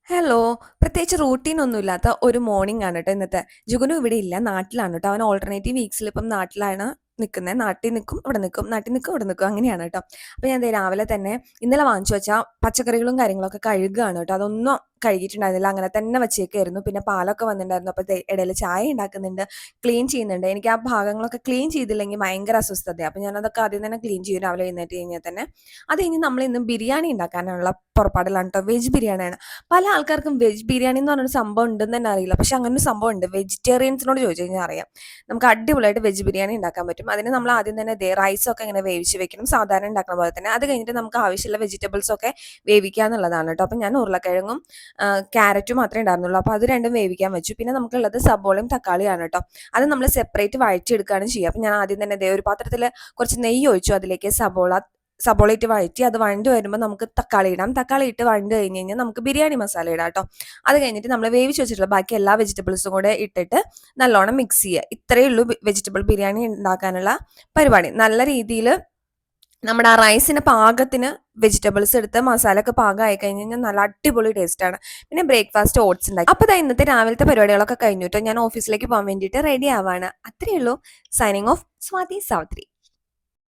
Hello. പ്രത്യേകിച്ച് റൂട്ടീനൊന്നുമില്ലാത്ത ഒരു morning ആണ് കേട്ടോ ഇന്നത്തെ. ജുഗുനു ഇവിടെ ഇല്ല, നാട്ടിലാണ് കേട്ടോ. അവൻ ഓൾട്ടർനേറ്റീവ് വീക്സിൽ ഇപ്പം നാട്ടിലാണ് നിൽക്കുന്നത്. നാട്ടിൽ നിൽക്കും, ഇവിടെ നിൽക്കും, നാട്ടിൽ നിൽക്കും, ഇവിടെ നിൽക്കും, അങ്ങനെയാണ് കേട്ടോ. അപ്പോൾ ഞാൻ ദേ രാവിലെ തന്നെ ഇന്നലെ വാങ്ങിച്ചു വെച്ചാൽ പച്ചക്കറികളും കാര്യങ്ങളൊക്കെ കഴുകുകയാണ് കേട്ടോ. അതൊന്നും കഴുകിയിട്ടുണ്ടായിരുന്നില്ല, അങ്ങനെ തന്നെ വച്ചേക്കായിരുന്നു. പിന്നെ പാലൊക്കെ വന്നിട്ടുണ്ടായിരുന്നു. അപ്പോൾ ഇടയിൽ ചായ ഉണ്ടാക്കുന്നുണ്ട്, ക്ലീൻ ചെയ്യുന്നുണ്ട്. എനിക്ക് ആ ഭാഗങ്ങളൊക്കെ ക്ലീൻ ചെയ്തില്ലെങ്കിൽ ഭയങ്കര അസ്വസ്ഥതയാണ്. അപ്പോൾ ഞാനതൊക്കെ ആദ്യം തന്നെ ക്ലീൻ ചെയ്യും രാവിലെ എഴുന്നേറ്റ് കഴിഞ്ഞാൽ തന്നെ. അത് കഴിഞ്ഞ് നമ്മൾ ഇന്ന് ബിരിയാണി ഉണ്ടാക്കാനുള്ള പുറപ്പാടിലാണ് കേട്ടോ. വെജ് ബിരിയാണിയാണ്. പല ആൾക്കാർക്കും വെജ് ബിരിയാണി എന്ന് പറഞ്ഞൊരു സംഭവം ഉണ്ടെന്ന് തന്നെ അറിയില്ല. പക്ഷെ അങ്ങനെ ഒരു സംഭവം ഉണ്ട്. വെജിറ്റേറിയൻസിനോട് ചോദിച്ചു കഴിഞ്ഞാൽ അറിയാം. നമുക്ക് അടിപൊളിയായിട്ട് വെജ് ബിരിയാണി ഉണ്ടാക്കാൻ പറ്റും. അതിന് നമ്മൾ ആദ്യം തന്നെ റൈസൊക്കെ ഇങ്ങനെ വേവിച്ച് വെക്കണം, സാധാരണ ഉണ്ടാക്കുന്ന പോലെ തന്നെ. അത് കഴിഞ്ഞിട്ട് നമുക്ക് ആവശ്യമുള്ള വെജിറ്റബിൾസ് ഒക്കെ വേവിക്കുക എന്നുള്ളതാണ് കേട്ടോ. അപ്പം ഞാൻ ഉരുളക്കിഴങ്ങും ക്യാരറ്റും മാത്രമേ ഉണ്ടായിരുന്നുള്ളൂ. അപ്പോൾ അത് രണ്ടും വേവിക്കാൻ വെച്ചു. പിന്നെ നമുക്കുള്ളത് സബോളയും തക്കാളിയാണ് കേട്ടോ. അത് നമ്മൾ സെപ്പറേറ്റ് വഴറ്റിയെടുക്കുകയാണ് ചെയ്യുക. അപ്പം ഞാൻ ആദ്യം തന്നെ ഒരു പാത്രത്തിൽ കുറച്ച് നെയ്യ് ഒഴിച്ചു. അതിലേക്ക് സബോള ഇട്ട് വഴറ്റി അത് വഴണ്ട് വരുമ്പോൾ നമുക്ക് തക്കാളി ഇടാം. തക്കാളി ഇട്ട് വഴണ്ട് കഴിഞ്ഞ് കഴിഞ്ഞാൽ നമുക്ക് ബിരിയാണി മസാല ഇടാം കേട്ടോ. അത് കഴിഞ്ഞിട്ട് നമ്മൾ വേവിച്ച് വെച്ചിട്ടുള്ള ബാക്കി എല്ലാ വെജിറ്റബിൾസും കൂടെ ഇട്ടിട്ട് നല്ലോണം മിക്സ് ചെയ്യുക. ഇത്രയേ ഉള്ളൂ വെജിറ്റബിൾ ബിരിയാണി ഉണ്ടാക്കാനുള്ള പരിപാടി. നല്ല രീതിയിൽ നമ്മുടെ ആ റൈസിന് പാകത്തിന് വെജിറ്റബിൾസ് എടുത്ത് മസാല ഒക്കെ പാകമായി കഴിഞ്ഞ് കഴിഞ്ഞാൽ നല്ല അടിപൊളി ടേസ്റ്റാണ്. പിന്നെ ബ്രേക്ക്ഫാസ്റ്റ് ഓട്സ് ഉണ്ടാക്കി. അപ്പോൾ ഇന്നത്തെ രാവിലത്തെ പരിപാടികളൊക്കെ കഴിഞ്ഞിട്ടോ ഞാൻ ഓഫീസിലേക്ക് പോകാൻ വേണ്ടിയിട്ട് റെഡി ആവാണ്. അത്രയേ ഉള്ളൂ. Signing off, Swathi Savitri.